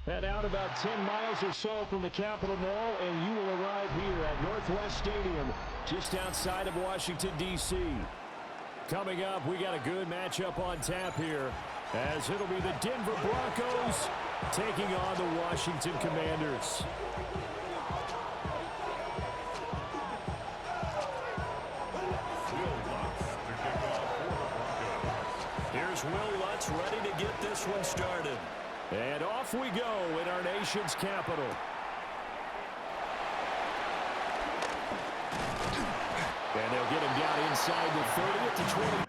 Head out about 10 miles or so from the Capitol Mall, and you will arrive here at Northwest Stadium, just outside of Washington, D.C. Coming up, we got a good matchup on tap here, as it'll be the Denver Broncos taking on the Washington Commanders. Here's Will Lutz ready to get this one started. And off we go in our nation's capital. And they'll get him down inside the 30 at the 20.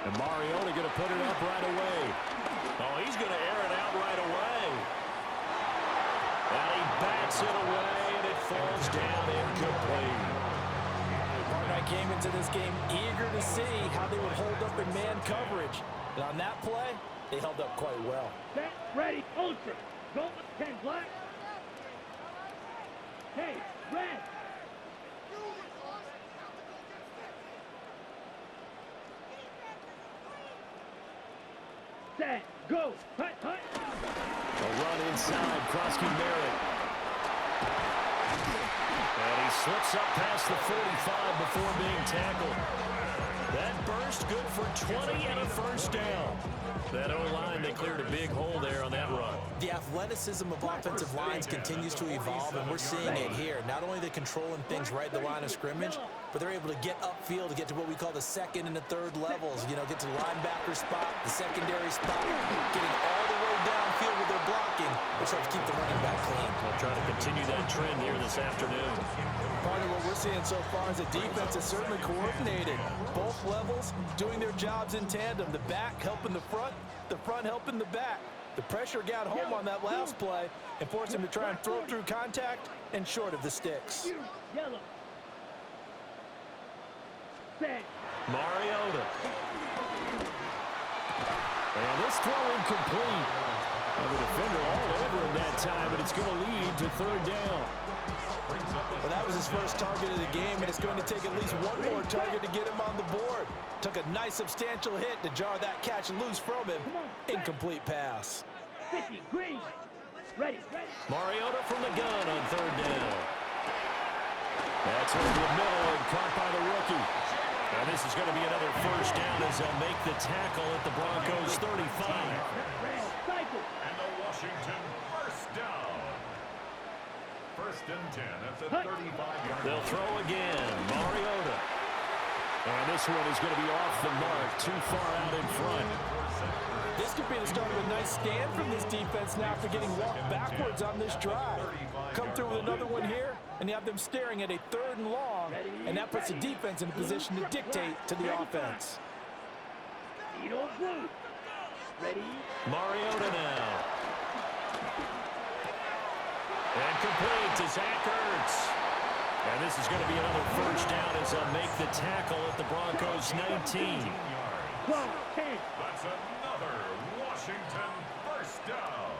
And Mariota going to put it up right away. Oh, he's going to air it out right away. And he bats it away, and it falls down incomplete. Partner came into this game eager to see how they would hold up in man coverage. And on that play, they held up quite well. Set, ready, ultra. Go with 10 black. Hey, red. Set, go. Hut, hut. A run inside, Krosky Merritt. And he slips up past the 45 before being tackled. That burst good for 20 and a first down. That O-line, they cleared a big hole there on that run. The athleticism of offensive lines continues to evolve, and we're seeing it here. Not only are they controlling things right at the line of scrimmage, but they're able to get upfield to get to what we call the second and the third levels. You know, get to the linebacker spot, the secondary spot, getting all the way downfield with their blocking, which helps keep the running back clean. We'll try to continue that trend here this afternoon. Part of what we're seeing so far is the defense is certainly coordinated. Both levels doing their jobs in tandem. The back helping the front helping the back. The pressure got home on that last play and forced him to try and throw through contact and short of the sticks. Yellow. Set. Mariota. And this throw incomplete. And the defender all over him that time, but it's going to lead to third down. Well, that was his first target of the game, and it's going to take at least one more target to get him on the board. Took a nice substantial hit to jar that catch loose from him. Incomplete pass. 50, green. Ready, ready. Mariota from the gun on third down. That's over the middle and caught by the rookie. And this is going to be another first down as they'll make the tackle at the Broncos 35. And the Washington first down. First and 10 at the 35-yard line. They'll throw again. Mariota. And this one is going to be off the mark, too far out in front. This could be the start of a nice stand from this defense now after getting walked backwards on this drive. Come through with another one here, and you have them staring at a third and long, and that puts the defense in a position to dictate to the offense. Ready. Mariota now. And complete to Zach Ertz. And this is going to be another first down as they'll make the tackle at the Broncos 19. 12, 10. That's another Washington first down.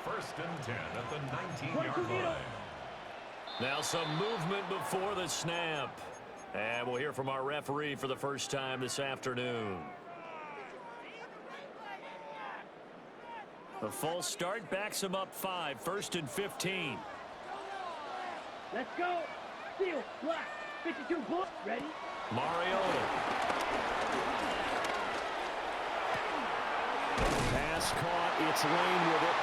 First and 10 at the 19-yard line. Now some movement before the snap. And we'll hear from our referee for the first time this afternoon. The false start backs him up 5, first and 15. Let's go. Seal, black, 52, blue. Ready? Mariota. Pass caught. It's Lane with it.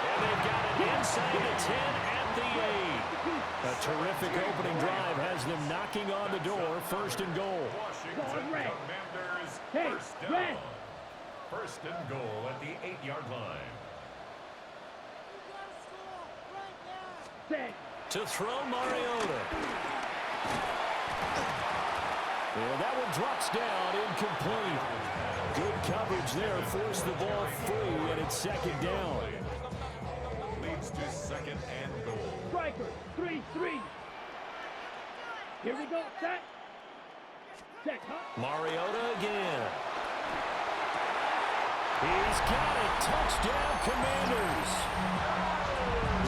And they've got it inside the 10 at the 8. A terrific opening drive has them knocking on the door. First and goal. Washington Commanders first down. First and goal at the 8-yard line. Set. To throw Mariota. And that one drops down, incomplete. Good coverage there, forced the ball free, and it's second down. Leads to second and goal. Striker, 3-3. Here we go, set. Set, huh? Mariota again. He's got it. Touchdown, Commanders.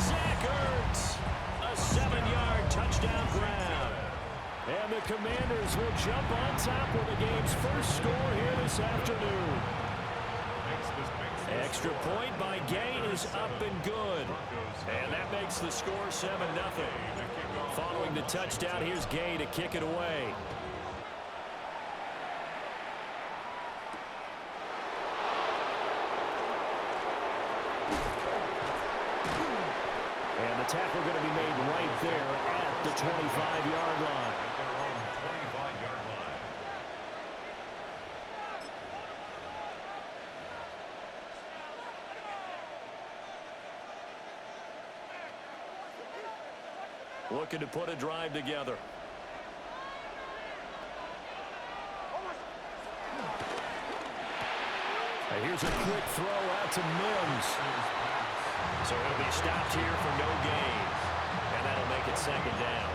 Zach Ertz, a 7-yard touchdown grab. And the Commanders will jump on top with the game's first score here this afternoon. Extra point by Gay is up and good. And that makes the score 7-0. Following the touchdown, here's Gay to kick it away. And the tackle going to be made right there at the 25-yard line. Looking to put a drive together. And here's a quick throw out to Mims. So he'll be stopped here for no gain. And that'll make it second down.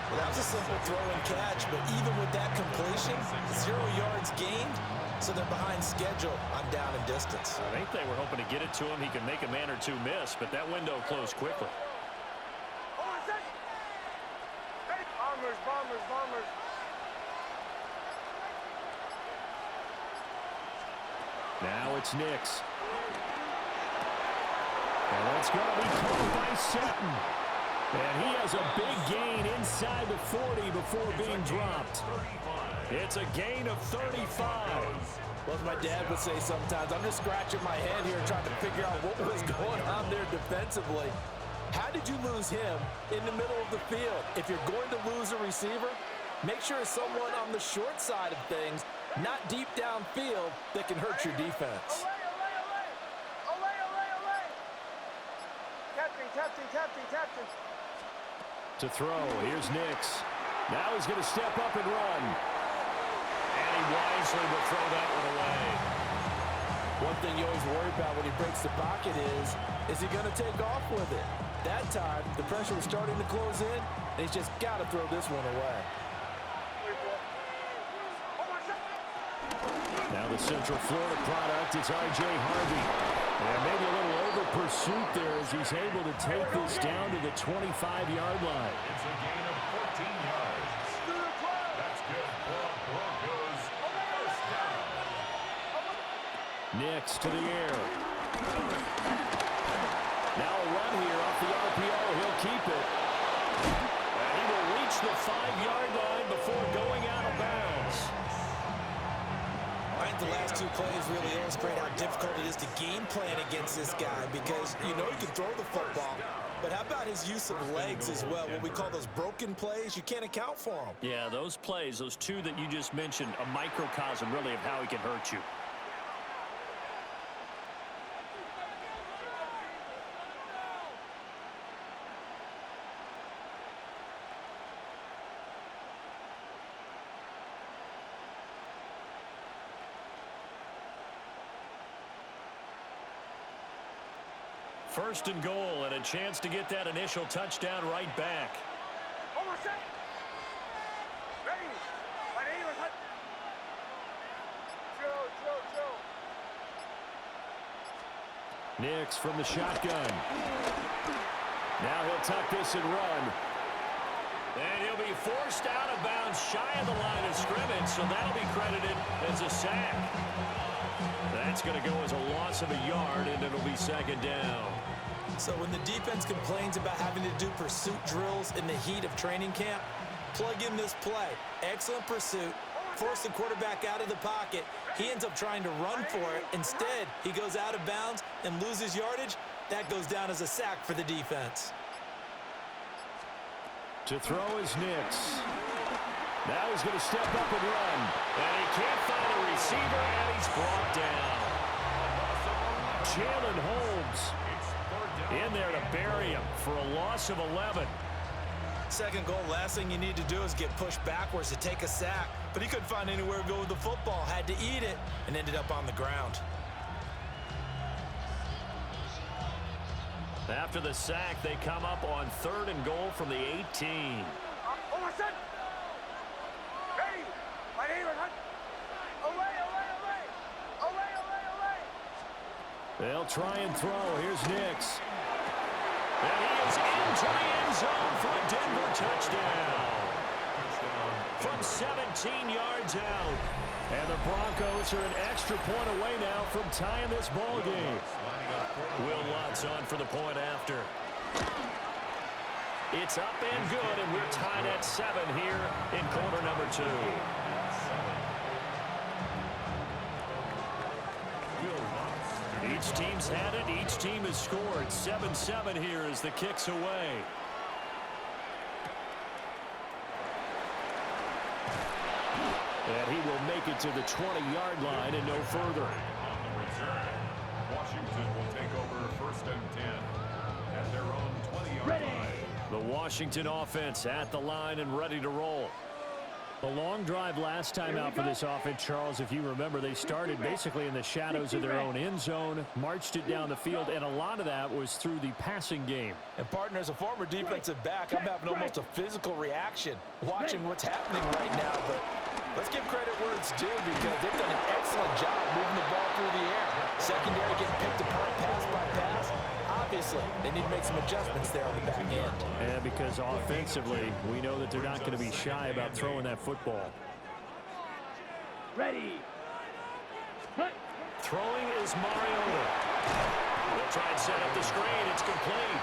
Well, that was a simple throw and catch, but even with that completion, 0 yards gained, so they're behind schedule on down and distance. I think they were hoping to get it to him. He could make a man or two miss, but that window closed quickly. Bombers. Now it's Nix. And that's going to be caught by Sutton. And he has a big gain inside the 40 before being dropped. It's a gain of 35. Well, as my dad would say sometimes, I'm just scratching my head here trying to figure out what was going on there defensively. How did you lose him in the middle of the field? If you're going to lose a receiver, make sure it's someone on the short side of things, not deep downfield, that can hurt your defense. Captain. To throw, here's Nix. Now he's going to step up and run. And he wisely will throw that one away. One thing you always worry about when he breaks the pocket is he going to take off with it? That time, the pressure was starting to close in, and he's just got to throw this one away. Now the Central Florida product, it's R.J. Harvey. And maybe a little over pursuit there as he's able to take this down to the 25-yard line. It's a gain of 14 yards. That's good for Broncos. First down. Nix to the air. Now a run here off the RPO. He'll keep it. And he will reach the 5-yard line before going out of bounds. I think the last two plays really illustrate how difficult it is to game plan against this guy because you know he can throw the football, but how about his use of legs as well? What we call those broken plays, you can't account for them. Yeah, those plays, those two that you just mentioned, a microcosm really of how he can hurt you. First and goal, and a chance to get that initial touchdown right back. Nix from the shotgun. Now he'll tuck this and run. And he'll be forced out of bounds shy of the line of scrimmage, so that'll be credited as a sack. That's going to go as a loss of a yard, and it'll be second down. So when the defense complains about having to do pursuit drills in the heat of training camp, plug in this play. Excellent pursuit. Force the quarterback out of the pocket. He ends up trying to run for it. Instead, he goes out of bounds and loses yardage. That goes down as a sack for the defense. To throw is Nix. Now he's going to step up and run. And he can't find a receiver, and he's brought down. Jalen Holmes in there to bury him for a loss of 11. Second goal, last thing you need to do is get pushed backwards to take a sack. But he couldn't find anywhere to go with the football, had to eat it, and ended up on the ground. After the sack, they come up on 3rd and goal from the 18. They'll try and throw. Here's Nix. And he is into the end zone for a Denver touchdown. From 17 yards out. And the Broncos are an extra point away now from tying this ball game. Will Lutz on for the point after. It's up and good, and we're tied at 7 here in quarter number 2. Each team's had it. Each team has scored. 7-7 here as the kick's away. And he will make it to the 20-yard line and no further. On the return, Washington will take over 1st and 10 at their own 20-yard line. The Washington offense at the line and ready to roll. A long drive last time out for this offense, Charles. If you remember, they started basically in the shadows of their own end zone, marched it down the field, and a lot of that was through the passing game. And, partner, as a former defensive back, I'm having almost a physical reaction watching what's happening right now. But let's give credit where it's due because they've done an excellent job moving the ball through the air. Secondary getting picked apart pass by pass. Obviously, they need to make some adjustments there on the back end. And because offensively, we know that they're not going to be shy about throwing that football. Ready. Hunt. Throwing is Mariota. They'll try and set up the screen. It's complete.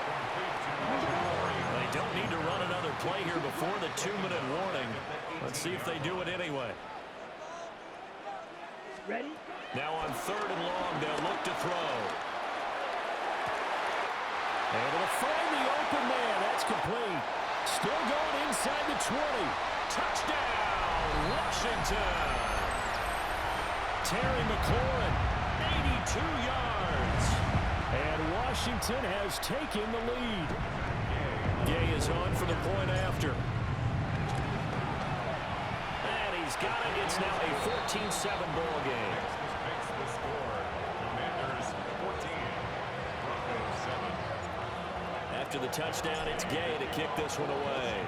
They don't need to run another play here before the 2-minute warning. Let's see if they do it anyway. Ready. Now on 3rd and long, they'll look to throw. Able to find the open man. That's complete. Still going inside the 20. Touchdown, Washington. Terry McLaurin, 82 yards. And Washington has taken the lead. Gay is on for the point after. And he's got it. It's now a 14-7 ball game. Makes the score. Commanders 14, Broncos 7. After the touchdown, it's Gay to kick this one away.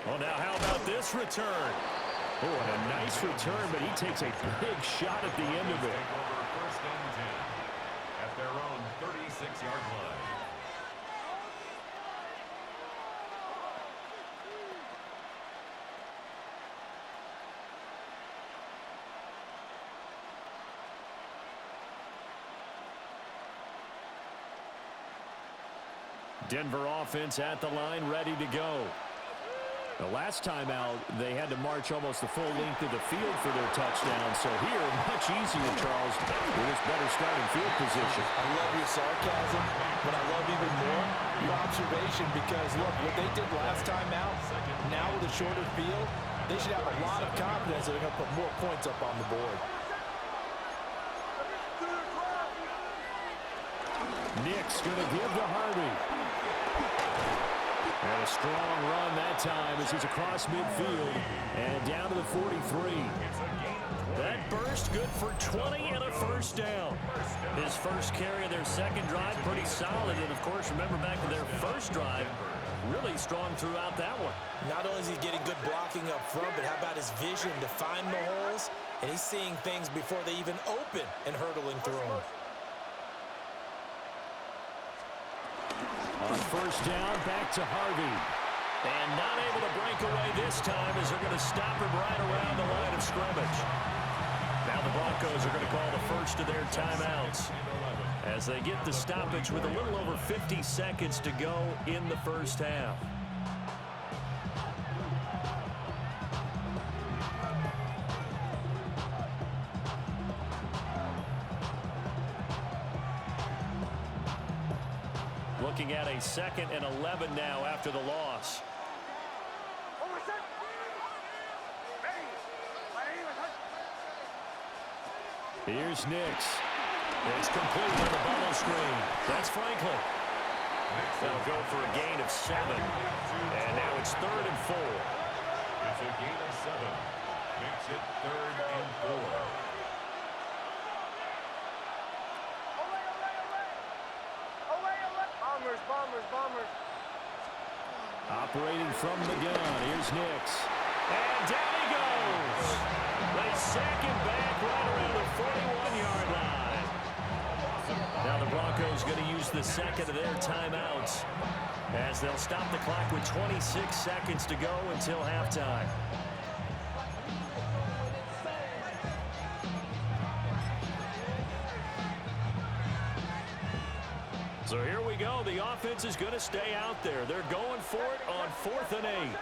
Well, now how about this return? Oh, and a nice return, but he takes a big shot at the end of it. Take over 1st and 10 at their own 36-yard line. Denver offense at the line, ready to go. The last time out, they had to march almost the full length of the field for their touchdown. So here, much easier, Charles, with this better starting field position. I love your sarcasm, but I love even more your observation because, look, what they did last time out, now with a shorter field, they should have a lot of confidence that they're going to put more points up on the board. Nick's going to give to Harvey. And a strong run that time as he's across midfield and down to the 43. That burst good for 20 and a first down. His first carry of their second drive, pretty solid. And, of course, remember back to their first drive, really strong throughout that one. Not only is he getting good blocking up front, but how about his vision to find the holes? And he's seeing things before they even open and hurtling through them. On first down, back to Harvey. And not able to break away this time as they're going to stop him right around the line of scrimmage. Now the Broncos are going to call the first of their timeouts as they get the stoppage with a little over 50 seconds to go in the first half. Looking at a 2nd and 11 now after the loss. Here's Nix. It's complete on the bubble screen. That's Franklin. They'll go for a gain of 7. And now it's 3rd and 4. It's a gain of 7. Makes it 3rd and 4. Bombers. Operating from the gun, here's Nix. And down he goes. They sack him back right around the 41-yard line. Now the Broncos going to use the second of their timeouts as they'll stop the clock with 26 seconds to go until halftime. So here we go. The offense is going to stay out there. They're going for it on 4th and 8.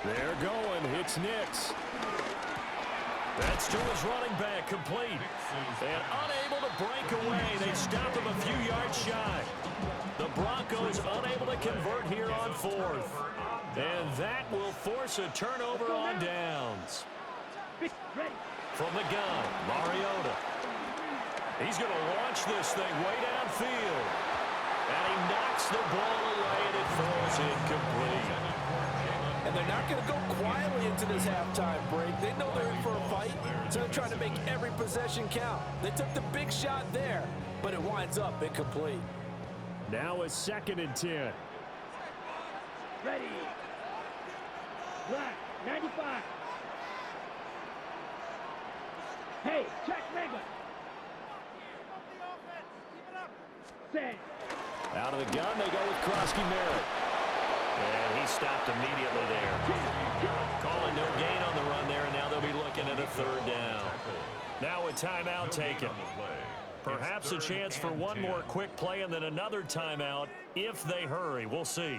They're going. It's Nix. That's to his running back, complete. And unable to break away. They stop him a few yards shy. The Broncos unable to convert here on 4th. And that will force a turnover on downs. From the gun, Mariota. He's going to launch this thing way downfield. And he knocks the ball away, and it falls incomplete. And they're not going to go quietly into this halftime break. They know they're in for a fight, so they're trying to make every possession count. They took the big shot there, but it winds up incomplete. Now it's 2nd and 10. Ready. Black, 95. Hey, check Mega. Set. Out of the gun, they go with Krosky Merritt. And he stopped immediately there. Calling no gain on the run there, and now they'll be looking at a 3rd down. Now a timeout taken. Perhaps a chance for one more quick play and then another timeout if they hurry. We'll see.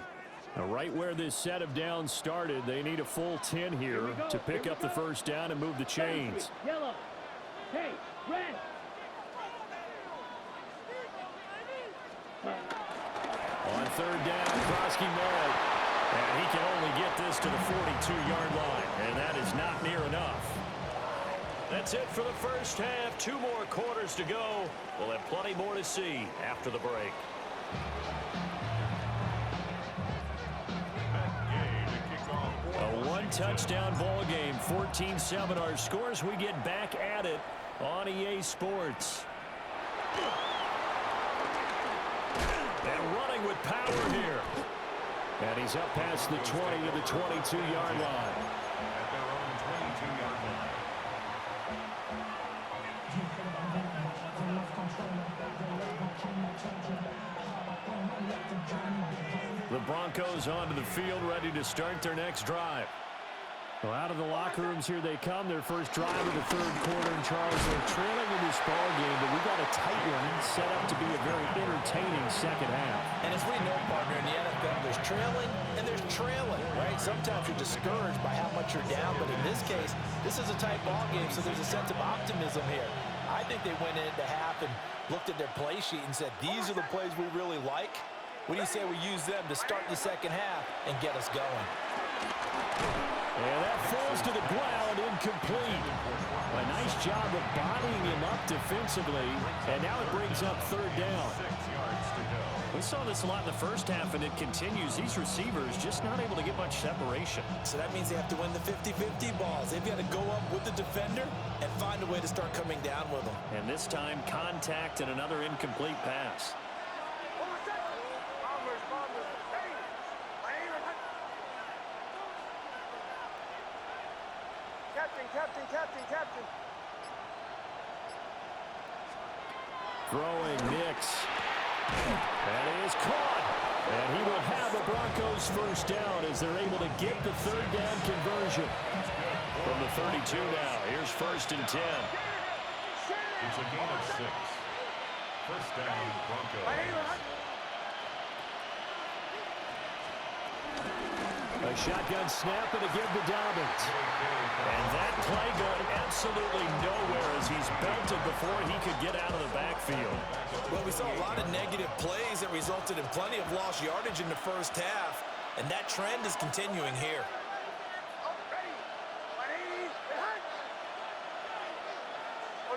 Now, right where this set of downs started, they need a full 10 here to pick up the 1st down and move the chains. Yellow. Hey, red. On 3rd down, Krosky Merritt. And he can only get this to the 42-yard line. And that is not near enough. That's it for the first half. 2 more quarters to go. We'll have plenty more to see after the break. A 1-touchdown ball game. 14-7 our scores. We get back at it on EA Sports. And running with power here. And he's up past the 20 to the 22-yard line. At their own 22-yard line. The Broncos onto the field, ready to start their next drive. Well, out of the locker rooms here they come. Their first drive of the 3rd quarter. And Charles, they're trailing in this ball game, but we got a tight one set up to be a very entertaining second half. And as we know, partner, in the NFL, there's trailing and there's trailing, right? Sometimes you're discouraged by how much you're down, but in this case, this is a tight ball game, so there's a sense of optimism here. I think they went into half and looked at their play sheet and said, these are the plays we really like. What do you say we use them to start the second half and get us going? And that falls to the ground, incomplete. A nice job of bodying him up defensively, and now it brings up 3rd down. 6 yards to go. We saw this a lot in the first half, and it continues. These receivers just not able to get much separation. So that means they have to win the 50-50 balls. They've got to go up with the defender and find a way to start coming down with them. And this time, contact and another incomplete pass. Captain. Throwing Nix. And he is caught. And he will have the Broncos 1st down as they're able to get the 3rd down conversion. From the 32 now, here's 1st and 10. It's a gain of 6. 1st down, Broncos. A shotgun snap and a give to Dobbins. And that play going absolutely nowhere as was belted before he could get out of the backfield. Well, we saw a lot of negative plays that resulted in plenty of lost yardage in the first half, and that trend is continuing here.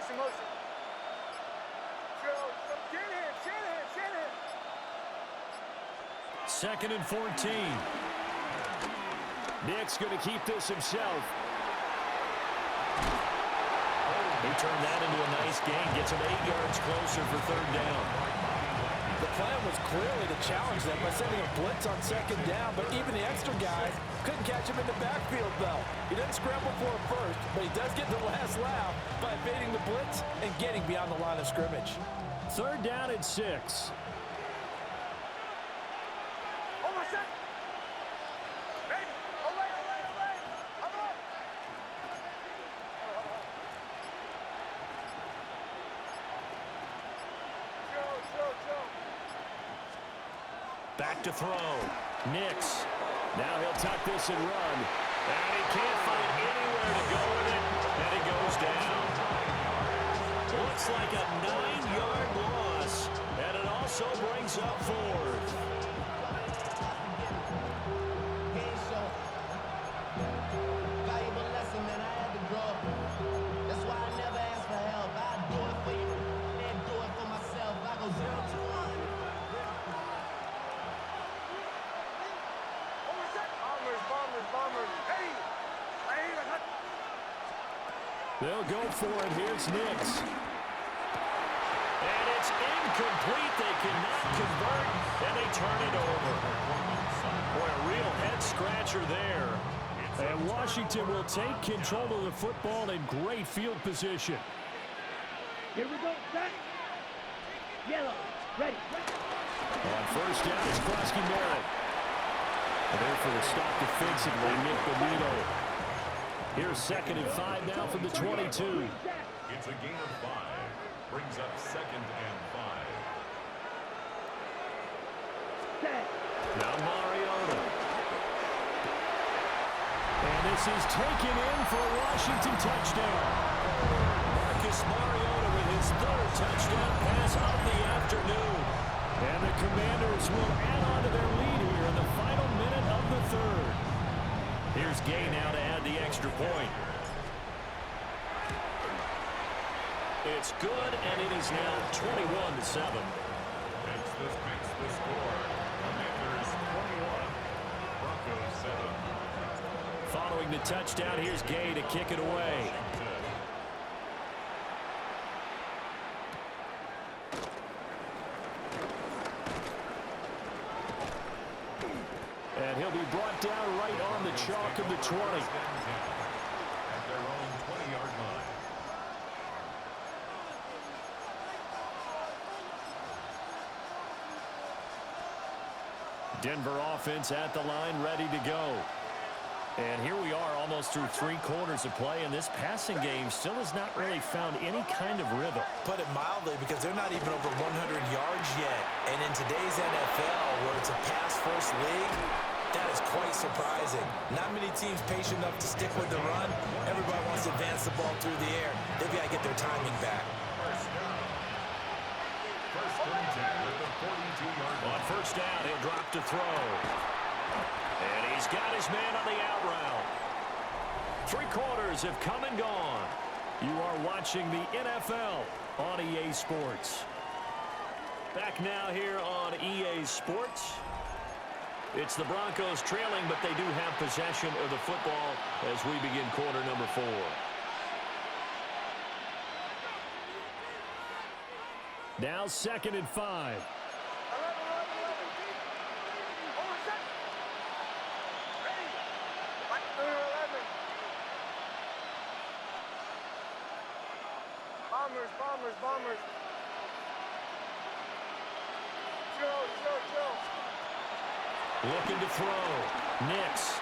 Motion. Shanahan. Second and 14. Nick's going to keep this himself. He turned that into a nice gain. Gets him 8 yards closer for third down. The plan was clearly to challenge them by sending a blitz on second down, but even the extra guys couldn't catch him in the backfield, though. He didn't scramble for a first, but he does get the last laugh by evading the blitz and getting beyond the line of scrimmage. Third down and 6. Back to throw. Nix. Now he'll tuck this and run. And he can't find anywhere to go with it. And he goes down. Looks like a 9-yard loss. And it also brings up fourth. Valuable lesson, man. I had to grow up. That's why I never ask for help. I do it for you and do it for myself. I go 0 to 100. Bombers. Hey! They'll go for it. Here's Nix. And it's incomplete. They cannot convert, and they turn it over. Boy, a real head-scratcher there. And Washington will take control of the football in great field position. Here we go, set. Yellow, ready. On first down, it's Krosky-Merritt. And there for the stop defensively, Nick Bonito. Here's second and 5 now from the 22. It's a gain of 5. Brings up second and 5. Set. Now Mariota. And this is taken in for a Washington touchdown. Marcus Mariota with his third touchdown pass of the afternoon. And the Commanders will add on to their lead here in the final minute of the third. Here's Gay now to add the extra point. It's good, and it is now 21-7. Makes the score. Commanders 21, Broncos 7. Following the touchdown, here's Gay to kick it away. And he'll be brought down right on the chalk of the 20. At their own 20-yard line. Denver offense at the line, ready to go. And here we are almost through 3 quarters of play, and this passing game still has not really found any kind of rhythm. Put it mildly, because they're not even over 100 yards yet. And in today's NFL, where it's a pass-first league, that is quite surprising. Not many teams patient enough to stick with the run. Everybody wants to advance the ball through the air. They've got to get their timing back. First down. First and 10 at the 42-yard line. On first down, he'll drop to throw. And he's got his man on the out route. 3 quarters have come and gone. You are watching the NFL on EA Sports. Back now here on EA Sports. It's the Broncos trailing, but they do have possession of the football as we begin quarter number 4. Now second and 5. Bombers. Joe. Looking to throw. Nix.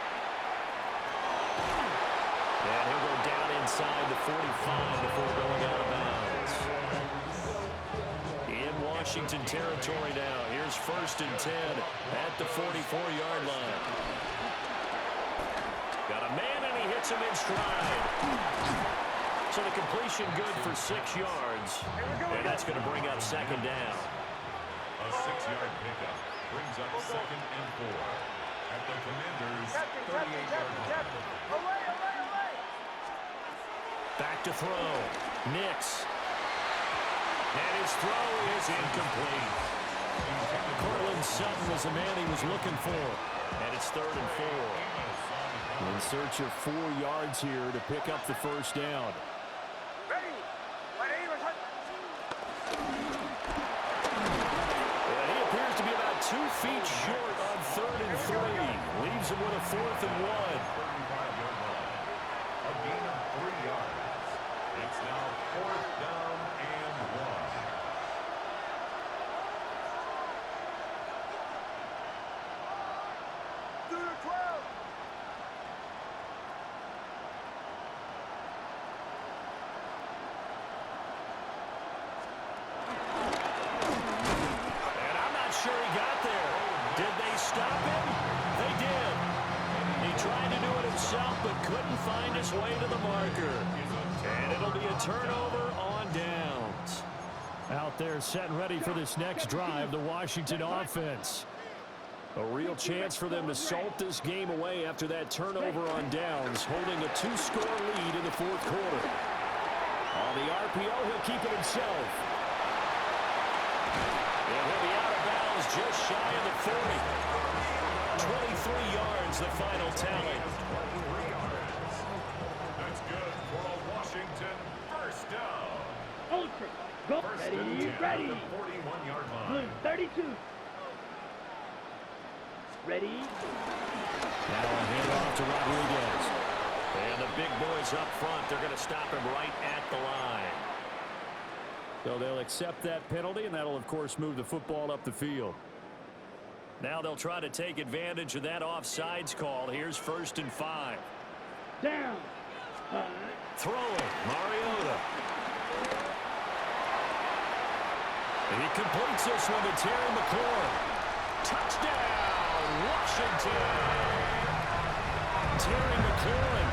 And he'll go down inside the 45 before going out of bounds. In Washington territory now. Here's first and 10 at the 44-yard line. Got a man, and he hits him in stride. So the completion good for 6 yards. And that's going to bring up second down. A 6-yard pickup brings up second and 4 at the Commanders' 38-yard line. Away. Back to throw. Nix. And his throw is incomplete. Cortland Sutton was the man he was looking for. And it's 3rd and 4. In search of 4 yards here to pick up the first down. And he appears to be about 2 feet short on 3rd and 3. Leaves him with a 4th and 1. 35-yard line. A gain of 3 yards. It's now 4th down and 1. And I'm not sure he got there. Did they stop him? They did. He tried to do it himself, but couldn't find his way to the marker. And it'll be a turnover on downs. Out there set and ready for this next drive, the Washington offense. A real chance for them to salt this game away after that turnover on downs, holding a 2-score lead in the 4th quarter. On the RPO, he'll keep it himself. And he'll be out of bounds just shy of the 40. 23 yards, the final tally. 23 yards. That's good for a Washington first down. Ultra. Go. First and 10 Ready. at the 41-yard Blue line. 32. Ready. Now a handoff to Rodriguez. And the big boys up front, they're going to stop him right at the line. So they'll accept that penalty, and that'll, of course, move the football up the field. Now they'll try to take advantage of that offsides call. Here's 1st and 5. Down. Throwing, Mariota. And he completes this one to Terry McLaurin. Touchdown, Washington! Terry McLaurin